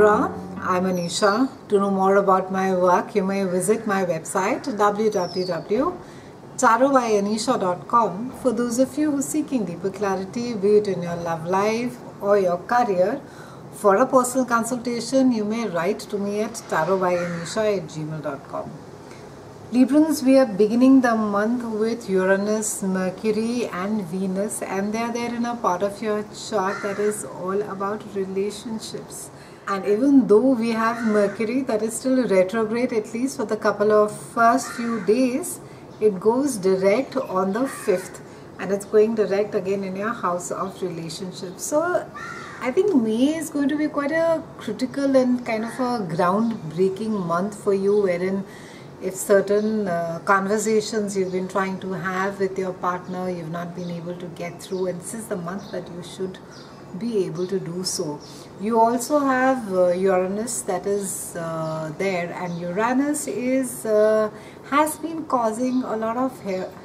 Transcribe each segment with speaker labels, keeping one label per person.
Speaker 1: LIBRA. I'm Anisha. To know more about my work, you may visit my website www.tarotbyanisha.com. For those of you who are seeking deeper clarity, be it in your love life or your career, for a personal consultation, you may write to me at tarotbyanisha@gmail.com. Librans, we are beginning the month with Uranus, Mercury and Venus, and they are there in a part of your chart that is all about relationships. And even though we have Mercury that is still retrograde, at least for the couple of first few days, it goes direct on the 5th and it's going direct again in your house of relationships. So I think May is going to be quite a critical and kind of a groundbreaking month for you, wherein if certain conversations you've been trying to have with your partner, you've not been able to get through, and this is the month that you should be able to do so. You also have Uranus that is there, and Uranus is has been causing a lot of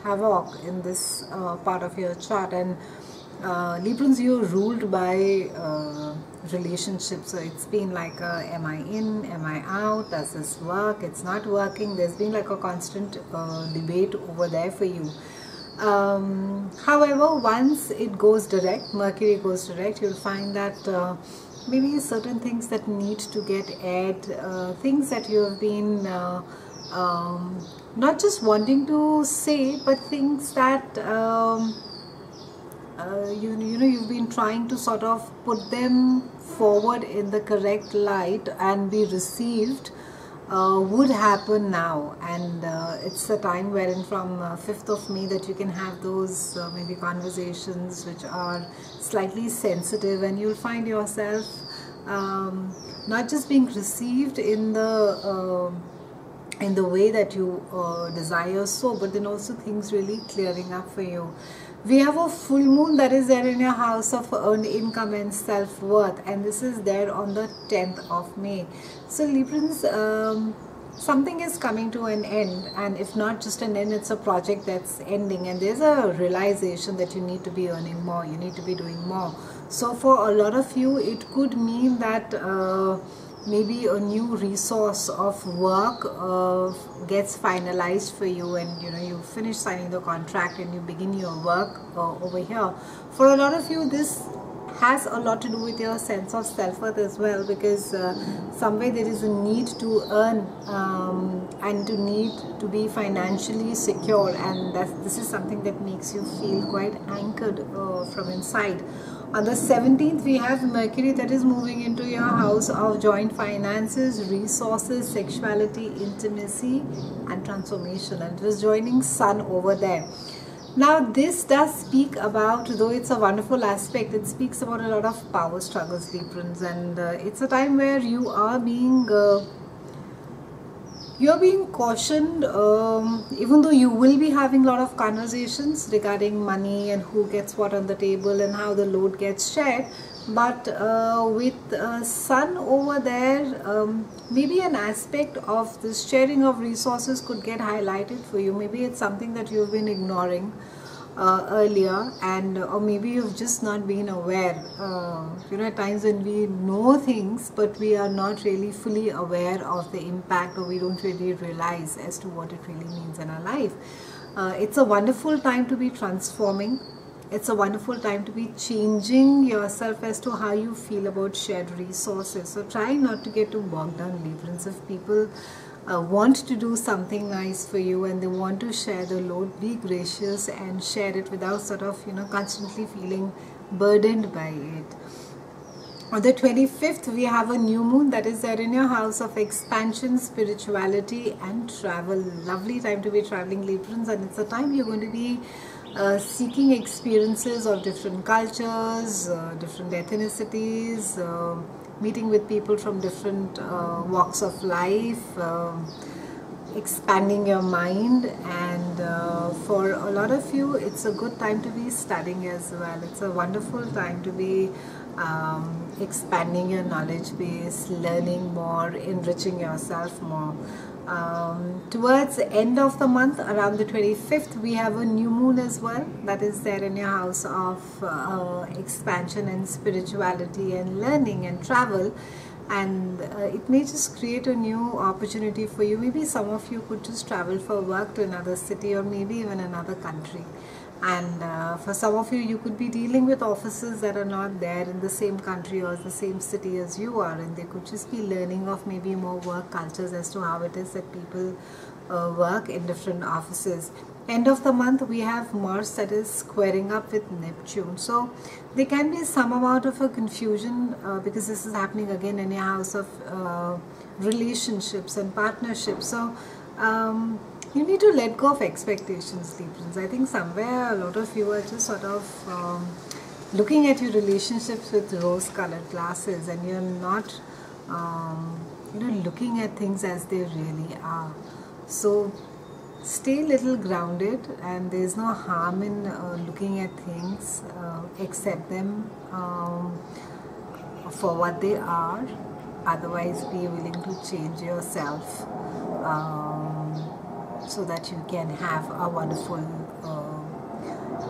Speaker 1: havoc in this part of your chart, and Librans, you're ruled by relationships, so it's been like am I in, am I out, does this work, it's not working. There's been like a constant debate over there for you. However, once it goes direct, Mercury goes direct, you'll find that maybe certain things that need to get aired, things that you have been not just wanting to say, but things that you've been trying to sort of put them forward in the correct light and be received would happen now, and it's the time wherein from 5th of May that you can have those maybe conversations which are slightly sensitive, and you'll find yourself not just being received in the way that you desire so, but then also things really clearing up for you. We have a full moon that is there in your house of earned income and self-worth, and this is there on the 10th of May. So Librans, something is coming to an end, and if not just an end, it's a project that's ending, and there's a realization that you need to be earning more, you need to be doing more. So for a lot of you, it could mean that maybe a new resource of work gets finalized for you, and you finish signing the contract and you begin your work over here. For a lot of you, this has a lot to do with your sense of self-worth as well, because somewhere there is a need to earn and to need to be financially secure, and this is something that makes you feel quite anchored from inside. On the 17th, we have Mercury that is moving into your house of joint finances, resources, sexuality, intimacy and transformation, and it is joining Sun over there. Now this does speak about, though it's a wonderful aspect, it speaks about a lot of power struggles, Librans, and it's a time where you are being cautioned, even though you will be having a lot of conversations regarding money and who gets what on the table and how the load gets shared. But with Sun over there, maybe an aspect of this sharing of resources could get highlighted for you. Maybe it's something that you've been ignoring earlier, and or maybe you've just not been aware. At times when we know things, but we are not really fully aware of the impact, or we don't really realize as to what it really means in our life. It's a wonderful time to be transforming. It's a wonderful time to be changing yourself as to how you feel about shared resources. So try not to get too bogged down, Librans. If people want to do something nice for you and they want to share the load, be gracious and share it without sort of constantly feeling burdened by it. On the 25th, we have a new moon that is there in your house of expansion, spirituality and travel. Lovely time to be traveling, Librans, and it's a time you're going to be seeking experiences of different cultures, different ethnicities, meeting with people from different walks of life, expanding your mind, and for a lot of you, it's a good time to be studying as well. It's a wonderful time to be expanding your knowledge base, learning more, enriching yourself more. Towards the end of the month, around the 25th, we have a new moon as well that is there in your house of expansion and spirituality and learning and travel. and it may just create a new opportunity for you. Maybe some of you could just travel for work to another city or maybe even another country. And for some of you, you could be dealing with officers that are not there in the same country or the same city as you are, and they could just be learning of maybe more work cultures as to how it is that people work in different offices. End of the month, we have Mars that is squaring up with Neptune. So there can be some amount of a confusion because this is happening again in your house of relationships and partnerships. So you need to let go of expectations, Librans. I think somewhere a lot of you are just sort of looking at your relationships with rose-colored glasses, and you're not looking at things as they really are. So stay a little grounded, and there's no harm in looking at things. Accept them for what they are. Otherwise, be willing to change yourself so that you can have a wonderful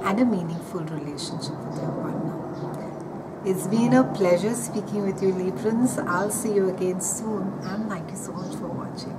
Speaker 1: and a meaningful relationship with your partner. It's been a pleasure speaking with you, Librans. I'll see you again soon, and thank you so much for watching.